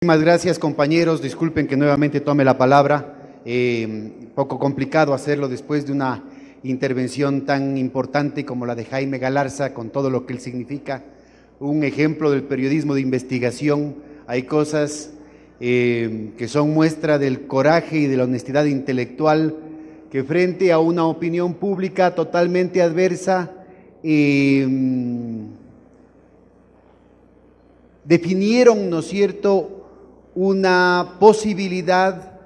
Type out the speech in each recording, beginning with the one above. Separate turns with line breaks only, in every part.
Muchísimas gracias, compañeros. Disculpen que nuevamente tome la palabra. Poco complicado hacerlo después de una intervención tan importante como la de Jaime Galarza, con todo lo que él significa. Un ejemplo del periodismo de investigación. Hay cosas que son muestra del coraje y de la honestidad intelectual, que frente a una opinión pública totalmente adversa, definieron, ¿no es cierto?, una posibilidad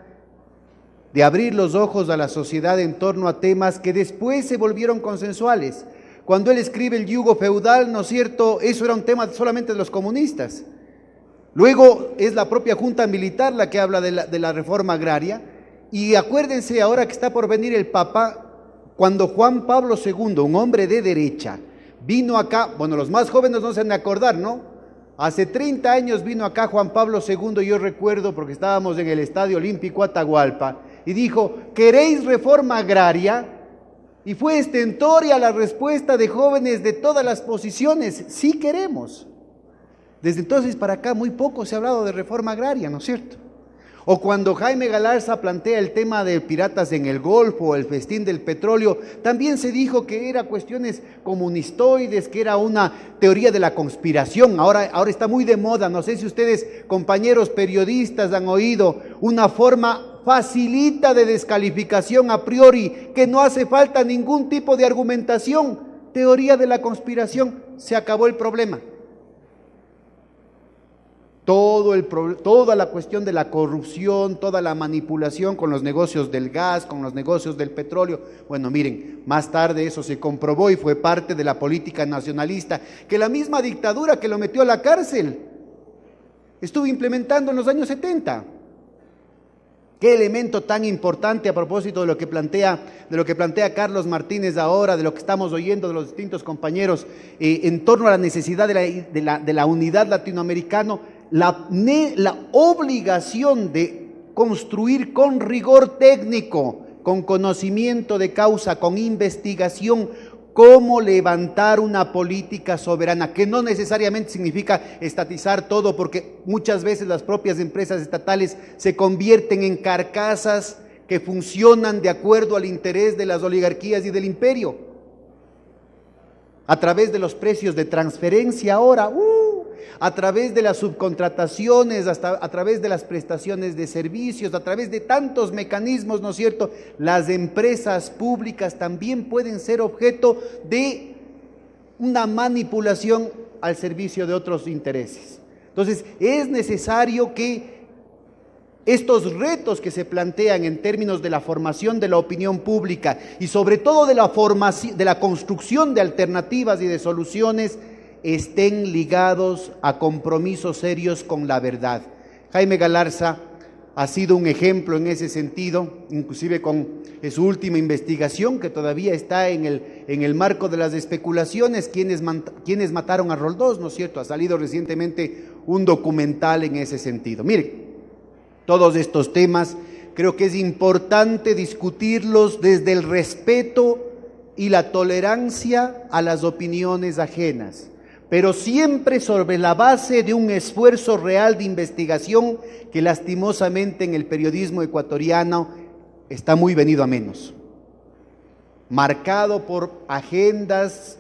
de abrir los ojos a la sociedad en torno a temas que después se volvieron consensuales. Cuando él escribe El yugo feudal, ¿no es cierto?, eso era un tema solamente de los comunistas. Luego es la propia Junta Militar la que habla de la reforma agraria. Y acuérdense ahora que está por venir el Papa, cuando Juan Pablo II, un hombre de derecha, vino acá, bueno, los más jóvenes no se han de acordar, ¿no? Hace 30 años vino acá Juan Pablo II, yo recuerdo porque estábamos en el Estadio Olímpico Atahualpa, y dijo: ¿queréis reforma agraria? Y fue estentórea la respuesta de jóvenes de todas las posiciones: sí queremos. Desde entonces para acá muy poco se ha hablado de reforma agraria, ¿no es cierto? O cuando Jaime Galarza plantea el tema de piratas en el Golfo, o el festín del petróleo, también se dijo que era cuestiones comunistoides, que era una teoría de la conspiración. Ahora está muy de moda, no sé si ustedes, compañeros periodistas, han oído una forma facilita de descalificación a priori, que no hace falta ningún tipo de argumentación. Teoría de la conspiración, se acabó el problema. Toda la cuestión de la corrupción, toda la manipulación con los negocios del gas, con los negocios del petróleo. Bueno, miren, más tarde eso se comprobó y fue parte de la política nacionalista que la misma dictadura que lo metió a la cárcel estuvo implementando en los años 70. Qué elemento tan importante a propósito de lo que plantea Carlos Martínez ahora, de lo que estamos oyendo de los distintos compañeros en torno a la necesidad de la unidad latinoamericana. La obligación de construir con rigor técnico, con conocimiento de causa, con investigación, cómo levantar una política soberana, que no necesariamente significa estatizar todo, porque muchas veces las propias empresas estatales se convierten en carcasas que funcionan de acuerdo al interés de las oligarquías y del imperio, a través de los precios de transferencia ahora, a través de las subcontrataciones, hasta a través de las prestaciones de servicios, a través de tantos mecanismos, ¿no es cierto? Las empresas públicas también pueden ser objeto de una manipulación al servicio de otros intereses. Entonces, es necesario que estos retos que se plantean en términos de la formación de la opinión pública y sobre todo de la construcción de alternativas y de soluciones estén ligados a compromisos serios con la verdad. Jaime Galarza ha sido un ejemplo en ese sentido, inclusive con su última investigación, que todavía está en el marco de las especulaciones, quienes mataron a Roldós, ¿no es cierto? Ha salido recientemente un documental en ese sentido. Miren, todos estos temas creo que es importante discutirlos desde el respeto y la tolerancia a las opiniones ajenas, pero siempre sobre la base de un esfuerzo real de investigación que lastimosamente en el periodismo ecuatoriano está muy venido a menos, marcado por agendas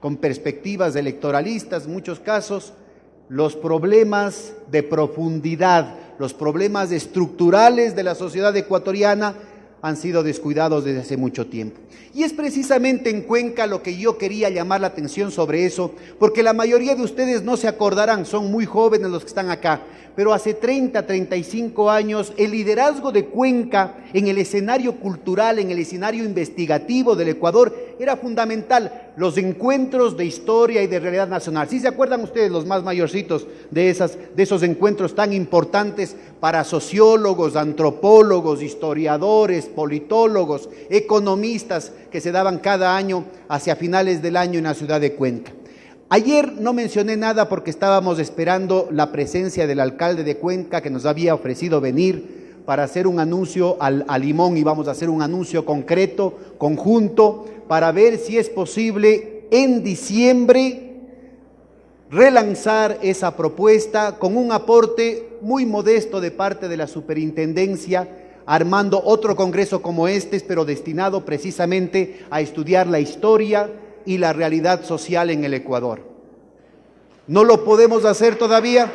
con perspectivas electoralistas en muchos casos. Los problemas de profundidad, los problemas estructurales de la sociedad ecuatoriana han sido descuidados desde hace mucho tiempo. Y es precisamente en Cuenca lo que yo quería llamar la atención sobre eso, porque la mayoría de ustedes no se acordarán, son muy jóvenes los que están acá, pero hace 30, 35 años el liderazgo de Cuenca en el escenario cultural, en el escenario investigativo del Ecuador era fundamental. Los encuentros de historia y de realidad nacional. ¿Sí se acuerdan ustedes, los más mayorcitos, de esos encuentros tan importantes para sociólogos, antropólogos, historiadores, politólogos, economistas, que se daban cada año hacia finales del año en la ciudad de Cuenca? Ayer no mencioné nada porque estábamos esperando la presencia del alcalde de Cuenca, que nos había ofrecido venir para hacer un anuncio a Limón, y vamos a hacer un anuncio concreto, conjunto, para ver si es posible en diciembre relanzar esa propuesta con un aporte muy modesto de parte de la superintendencia, armando otro congreso como este, pero destinado precisamente a estudiar la historia y la realidad social en el Ecuador. ¿No lo podemos hacer todavía?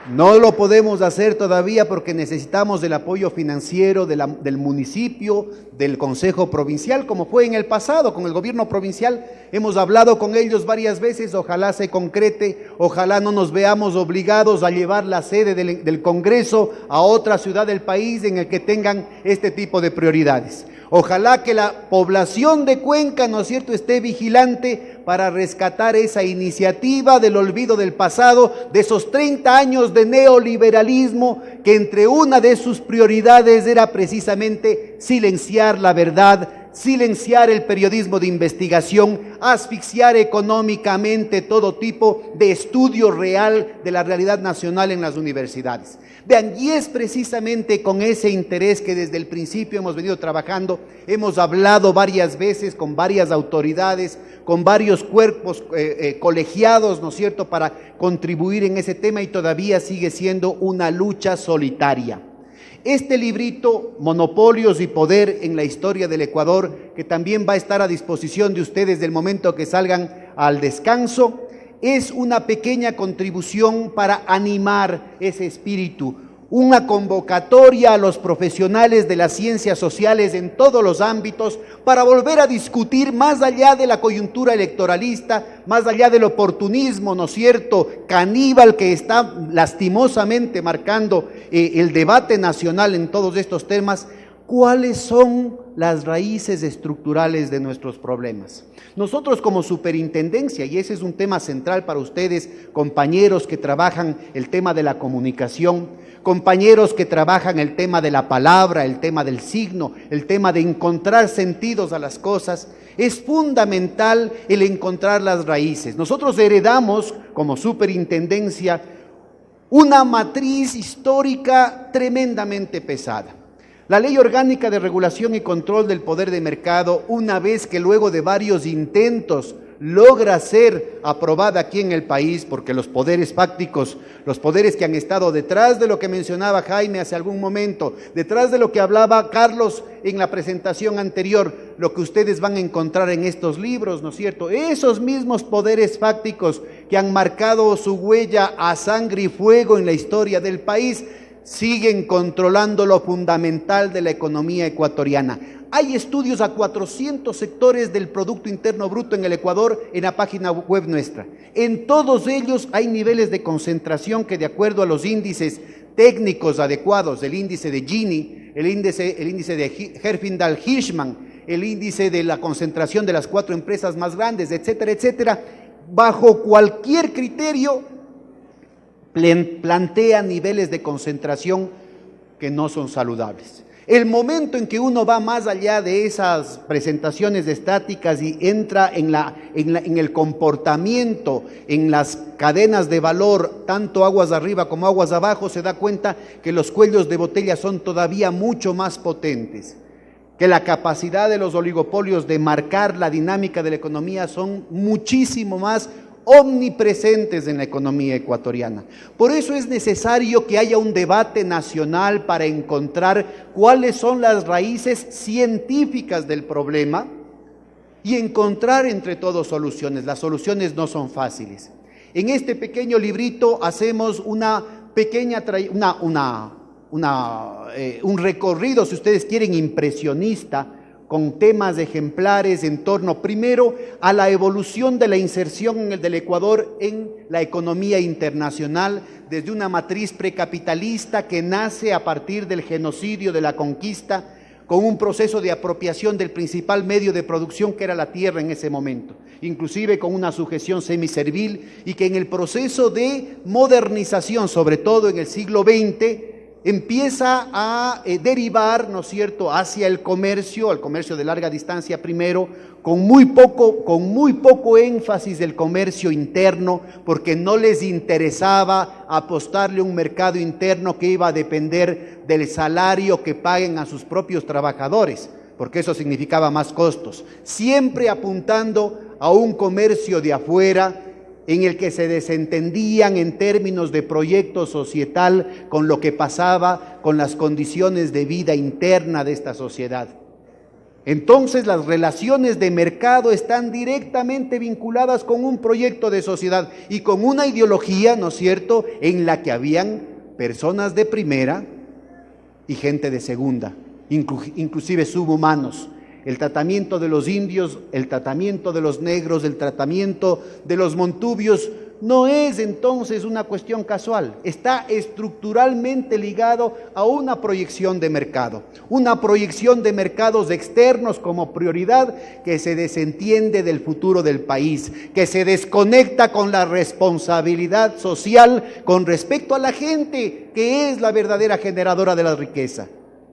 No lo podemos hacer todavía porque necesitamos del apoyo financiero del municipio, del Consejo Provincial, como fue en el pasado con el gobierno provincial. Hemos hablado con ellos varias veces, ojalá se concrete, ojalá no nos veamos obligados a llevar la sede del Congreso a otra ciudad del país en el que tengan este tipo de prioridades. Ojalá que la población de Cuenca, ¿no es cierto?, esté vigilante para rescatar esa iniciativa del olvido del pasado, de esos 30 años de neoliberalismo, que entre una de sus prioridades era precisamente silenciar la verdad, silenciar el periodismo de investigación, asfixiar económicamente todo tipo de estudio real de la realidad nacional en las universidades. Vean, y es precisamente con ese interés que desde el principio hemos venido trabajando, hemos hablado varias veces con varias autoridades, con varios cuerpos colegiados, ¿no es cierto?, para contribuir en ese tema, y todavía sigue siendo una lucha solitaria. Este librito, Monopolios y Poder en la Historia del Ecuador, que también va a estar a disposición de ustedes del momento que salgan al descanso, es una pequeña contribución para animar ese espíritu, una convocatoria a los profesionales de las ciencias sociales en todos los ámbitos para volver a discutir más allá de la coyuntura electoralista, más allá del oportunismo, ¿no es cierto?, caníbal que está lastimosamente marcando el debate nacional en todos estos temas. ¿Cuáles son las raíces estructurales de nuestros problemas? Nosotros como superintendencia, y ese es un tema central para ustedes, compañeros que trabajan el tema de la comunicación, compañeros que trabajan el tema de la palabra, el tema del signo, el tema de encontrar sentidos a las cosas, es fundamental el encontrar las raíces. Nosotros heredamos como superintendencia una matriz histórica tremendamente pesada. La Ley Orgánica de Regulación y Control del Poder de Mercado, una vez que luego de varios intentos logra ser aprobada aquí en el país, porque los poderes fácticos, los poderes que han estado detrás de lo que mencionaba Jaime hace algún momento, detrás de lo que hablaba Carlos en la presentación anterior, lo que ustedes van a encontrar en estos libros, ¿no es cierto? Esos mismos poderes fácticos que han marcado su huella a sangre y fuego en la historia del país, siguen controlando lo fundamental de la economía ecuatoriana. Hay estudios a 400 sectores del Producto Interno Bruto en el Ecuador en la página web nuestra. En todos ellos hay niveles de concentración que, de acuerdo a los índices técnicos adecuados, el índice de Gini, el índice de Herfindahl-Hirschman, el índice de la concentración de las 4 empresas más grandes, etcétera, etcétera, bajo cualquier criterio plantea niveles de concentración que no son saludables. El momento en que uno va más allá de esas presentaciones estáticas y entra en el comportamiento, en las cadenas de valor, tanto aguas arriba como aguas abajo, se da cuenta que los cuellos de botella son todavía mucho más potentes, que la capacidad de los oligopolios de marcar la dinámica de la economía son muchísimo más omnipresentes en la economía ecuatoriana. Por eso es necesario que haya un debate nacional para encontrar cuáles son las raíces científicas del problema y encontrar entre todos soluciones. Las soluciones no son fáciles. En este pequeño librito hacemos una pequeña un recorrido, si ustedes quieren, impresionista, con temas ejemplares en torno, primero, a la evolución de la inserción del Ecuador en la economía internacional, desde una matriz precapitalista que nace a partir del genocidio de la conquista, con un proceso de apropiación del principal medio de producción que era la tierra en ese momento, inclusive con una sujeción semiservil, y que en el proceso de modernización, sobre todo en el siglo XX, empieza a derivar, ¿no es cierto?, hacia el comercio de larga distancia primero, con muy poco énfasis del comercio interno, porque no les interesaba apostarle a un mercado interno que iba a depender del salario que paguen a sus propios trabajadores. porque eso significaba más costos, siempre apuntando a un comercio de afuera en el que se desentendían en términos de proyecto societal con lo que pasaba con las condiciones de vida interna de esta sociedad. Entonces las relaciones de mercado están directamente vinculadas con un proyecto de sociedad y con una ideología, ¿no es cierto?, en la que habían personas de primera y gente de segunda, inclusive subhumanos. El tratamiento de los indios, el tratamiento de los negros, el tratamiento de los montubios no es entonces una cuestión casual, está estructuralmente ligado a una proyección de mercado, una proyección de mercados externos como prioridad que se desentiende del futuro del país, que se desconecta con la responsabilidad social con respecto a la gente, que es la verdadera generadora de la riqueza.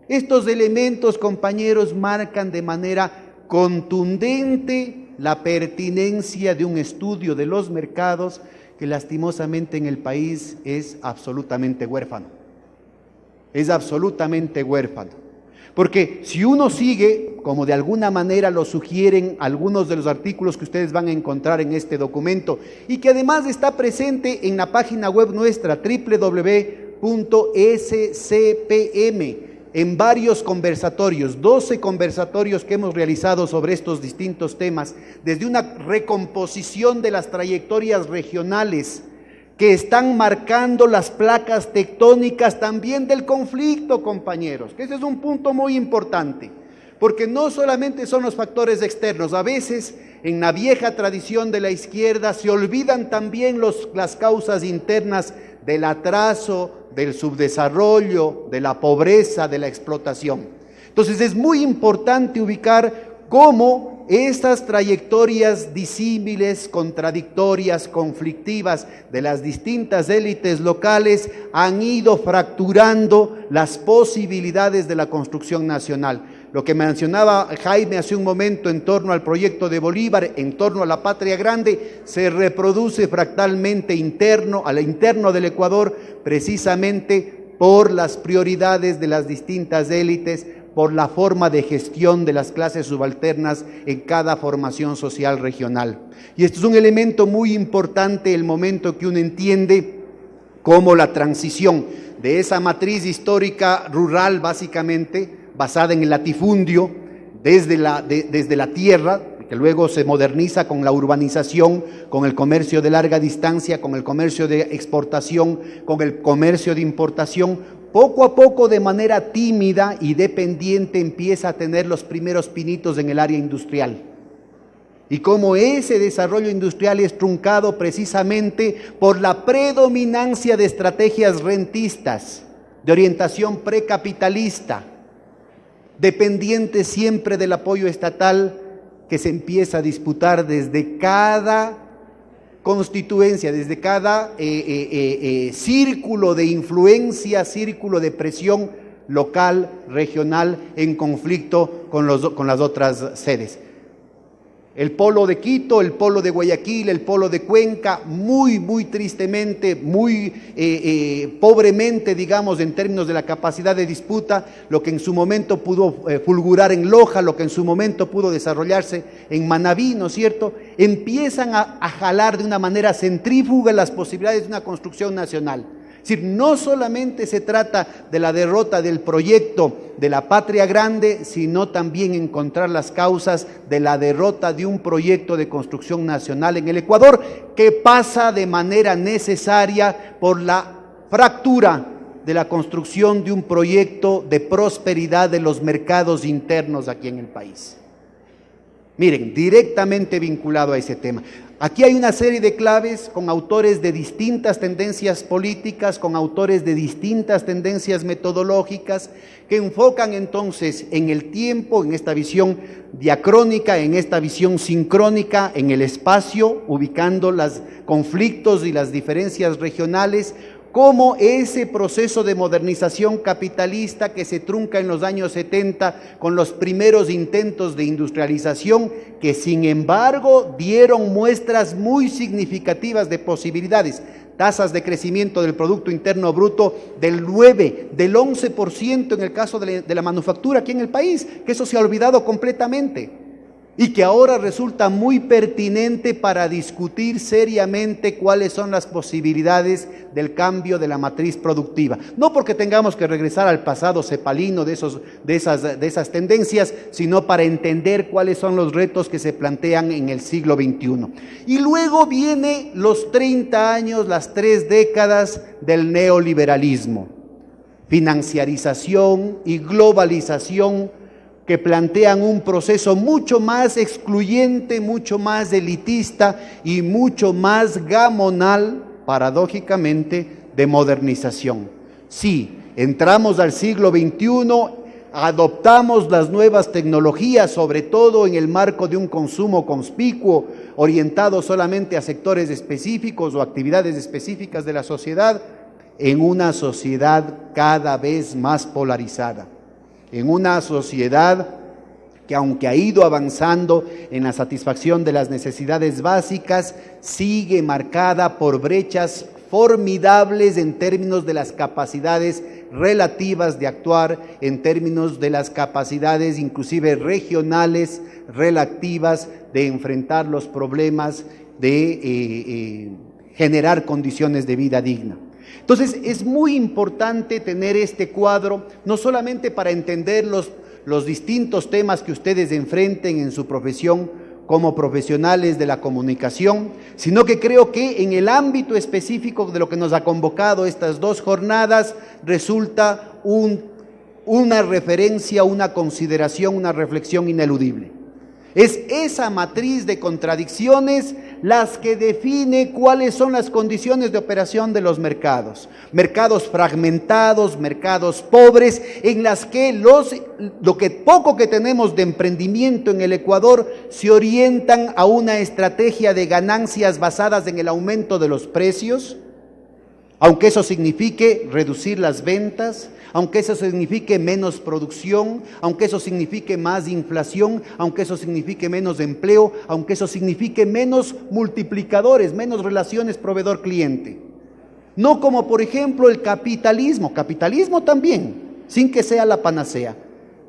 Estos elementos, compañeros, marcan de manera contundente la pertinencia de un estudio de los mercados que lastimosamente en el país es absolutamente huérfano. Es absolutamente huérfano. Porque si uno sigue, como de alguna manera lo sugieren algunos de los artículos que ustedes van a encontrar en este documento, y que además está presente en la página web nuestra, www.scpm, en varios conversatorios, 12 conversatorios que hemos realizado sobre estos distintos temas, desde una recomposición de las trayectorias regionales que están marcando las placas tectónicas también del conflicto, compañeros, que ese es un punto muy importante, porque no solamente son los factores externos, a veces en la vieja tradición de la izquierda se olvidan también las causas internas del atraso, del subdesarrollo, de la pobreza, de la explotación. Entonces es muy importante ubicar cómo estas trayectorias disímiles, contradictorias, conflictivas de las distintas élites locales han ido fracturando las posibilidades de la construcción nacional. Lo que mencionaba Jaime hace un momento en torno al proyecto de Bolívar, en torno a la patria grande, se reproduce fractalmente al interno del Ecuador, precisamente por las prioridades de las distintas élites, por la forma de gestión de las clases subalternas en cada formación social regional. Y esto es un elemento muy importante, el momento que uno entiende cómo la transición de esa matriz histórica rural, básicamente, basada en el latifundio, desde la tierra, que luego se moderniza con la urbanización, con el comercio de larga distancia, con el comercio de exportación, con el comercio de importación, poco a poco, de manera tímida y dependiente, empieza a tener los primeros pinitos en el área industrial. Y cómo ese desarrollo industrial es truncado precisamente por la predominancia de estrategias rentistas, de orientación precapitalista, dependiente siempre del apoyo estatal que se empieza a disputar desde cada constituencia, desde cada círculo de influencia, círculo de presión local, regional, en conflicto con las otras sedes. El polo de Quito, el polo de Guayaquil, el polo de Cuenca, muy tristemente, muy pobremente, digamos, en términos de la capacidad de disputa, lo que en su momento pudo fulgurar en Loja, lo que en su momento pudo desarrollarse en Manabí, ¿no es cierto?, empiezan a jalar de una manera centrífuga las posibilidades de una construcción nacional. Es decir, no solamente se trata de la derrota del proyecto de la patria grande, sino también encontrar las causas de la derrota de un proyecto de construcción nacional en el Ecuador, que pasa de manera necesaria por la fractura de la construcción de un proyecto de prosperidad de los mercados internos aquí en el país. Miren, directamente vinculado a ese tema. Aquí hay una serie de claves con autores de distintas tendencias políticas, con autores de distintas tendencias metodológicas, que enfocan entonces en el tiempo, en esta visión diacrónica, en esta visión sincrónica, en el espacio, ubicando los conflictos y las diferencias regionales, cómo ese proceso de modernización capitalista que se trunca en los años 70 con los primeros intentos de industrialización, que sin embargo dieron muestras muy significativas de posibilidades, tasas de crecimiento del Producto Interno Bruto del 9, del 11% en el caso de la manufactura aquí en el país, que eso se ha olvidado completamente y que ahora resulta muy pertinente para discutir seriamente cuáles son las posibilidades del cambio de la matriz productiva. No porque tengamos que regresar al pasado cepalino de esas tendencias, sino para entender cuáles son los retos que se plantean en el siglo XXI. Y luego viene los 30 años, las 3 décadas del neoliberalismo, financiarización y globalización, que plantean un proceso mucho más excluyente, mucho más elitista y mucho más gamonal, paradójicamente, de modernización. Sí, entramos al siglo XXI, adoptamos las nuevas tecnologías, sobre todo en el marco de un consumo conspicuo, orientado solamente a sectores específicos o actividades específicas de la sociedad, en una sociedad cada vez más polarizada. En una sociedad que, aunque ha ido avanzando en la satisfacción de las necesidades básicas, sigue marcada por brechas formidables en términos de las capacidades relativas de actuar, en términos de las capacidades inclusive regionales relativas de enfrentar los problemas, de generar condiciones de vida digna. Entonces es muy importante tener este cuadro, no solamente para entender los distintos temas que ustedes enfrenten en su profesión como profesionales de la comunicación, sino que creo que en el ámbito específico de lo que nos ha convocado estas 2 jornadas resulta una referencia, una consideración, una reflexión ineludible. Es esa matriz de contradicciones las que define cuáles son las condiciones de operación de los mercados. Mercados fragmentados, mercados pobres, en las que lo que poco que tenemos de emprendimiento en el Ecuador se orientan a una estrategia de ganancias basadas en el aumento de los precios, aunque eso signifique reducir las ventas, aunque eso signifique menos producción, aunque eso signifique más inflación, aunque eso signifique menos empleo, aunque eso signifique menos multiplicadores, menos relaciones proveedor-cliente. No como por ejemplo el capitalismo también, sin que sea la panacea,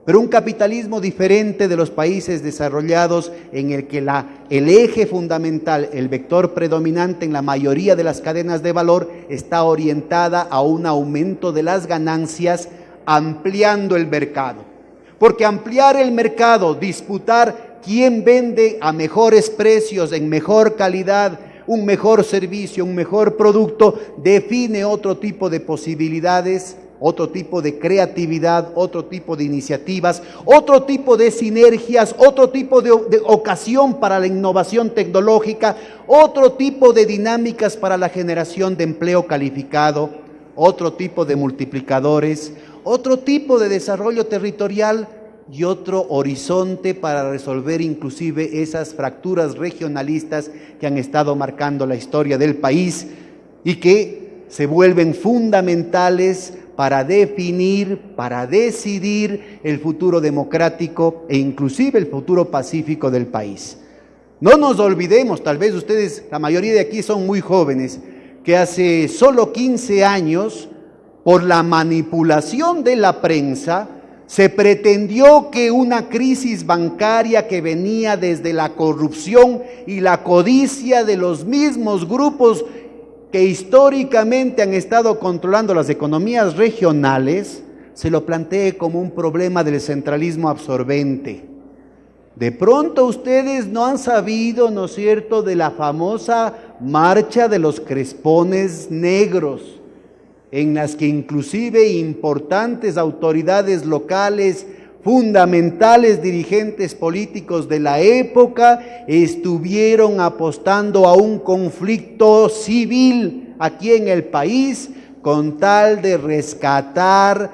pero un capitalismo diferente de los países desarrollados en el que el eje fundamental, el vector predominante en la mayoría de las cadenas de valor está orientada a un aumento de las ganancias ampliando el mercado. Porque ampliar el mercado, disputar quién vende a mejores precios, en mejor calidad, un mejor servicio, un mejor producto, define otro tipo de posibilidades, otro tipo de creatividad, otro tipo de iniciativas, otro tipo de sinergias, otro tipo de ocasión para la innovación tecnológica, otro tipo de dinámicas para la generación de empleo calificado, otro tipo de multiplicadores, otro tipo de desarrollo territorial y otro horizonte para resolver inclusive esas fracturas regionalistas que han estado marcando la historia del país y que se vuelven fundamentales para definir, para decidir el futuro democrático e inclusive el futuro pacífico del país. No nos olvidemos, tal vez ustedes, la mayoría de aquí son muy jóvenes, que hace solo 15 años, por la manipulación de la prensa, se pretendió que una crisis bancaria que venía desde la corrupción y la codicia de los mismos grupos que históricamente han estado controlando las economías regionales, se lo plantee como un problema del centralismo absorbente. De pronto ustedes no han sabido, ¿no es cierto?, de la famosa marcha de los crespones negros, en las que inclusive importantes autoridades locales, fundamentales dirigentes políticos de la época estuvieron apostando a un conflicto civil aquí en el país con tal de rescatar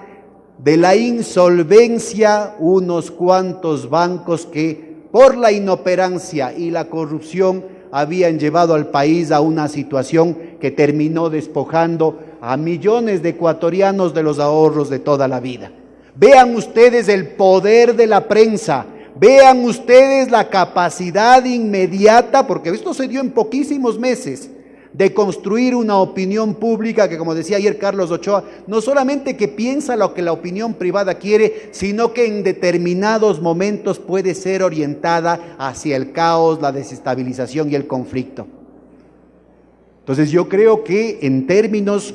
de la insolvencia unos cuantos bancos que por la inoperancia y la corrupción habían llevado al país a una situación que terminó despojando a millones de ecuatorianos de los ahorros de toda la vida. Vean ustedes el poder de la prensa, vean ustedes la capacidad inmediata, porque esto se dio en poquísimos meses, de construir una opinión pública que, como decía ayer Carlos Ochoa, no solamente que piensa lo que la opinión privada quiere, sino que en determinados momentos puede ser orientada hacia el caos, la desestabilización y el conflicto. Entonces yo creo que en términos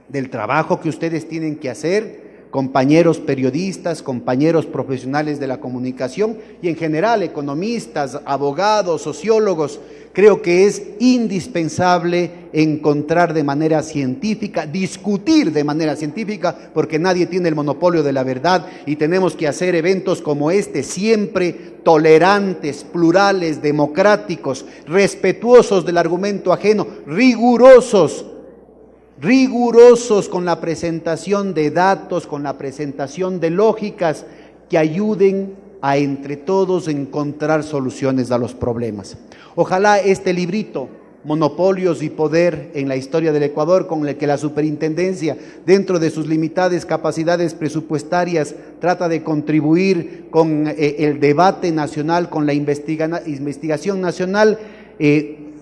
del trabajo que ustedes tienen que hacer, compañeros periodistas, compañeros profesionales de la comunicación y en general economistas, abogados, sociólogos, creo que es indispensable encontrar de manera científica, discutir de manera científica, porque nadie tiene el monopolio de la verdad y tenemos que hacer eventos como este siempre tolerantes, plurales, democráticos, respetuosos del argumento ajeno, rigurosos con la presentación de datos, con la presentación de lógicas que ayuden a entre todos encontrar soluciones a los problemas. Ojalá este librito, Monopolios y Poder en la Historia del Ecuador, con el que la Superintendencia, dentro de sus limitadas capacidades presupuestarias, trata de contribuir con el debate nacional, con la investigación nacional,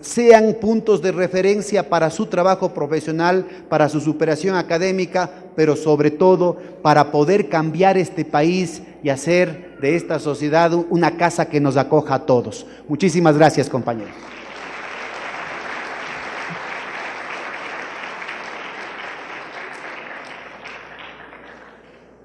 sean puntos de referencia para su trabajo profesional, para su superación académica, pero sobre todo para poder cambiar este país y hacer de esta sociedad una casa que nos acoja a todos. Muchísimas gracias, compañeros.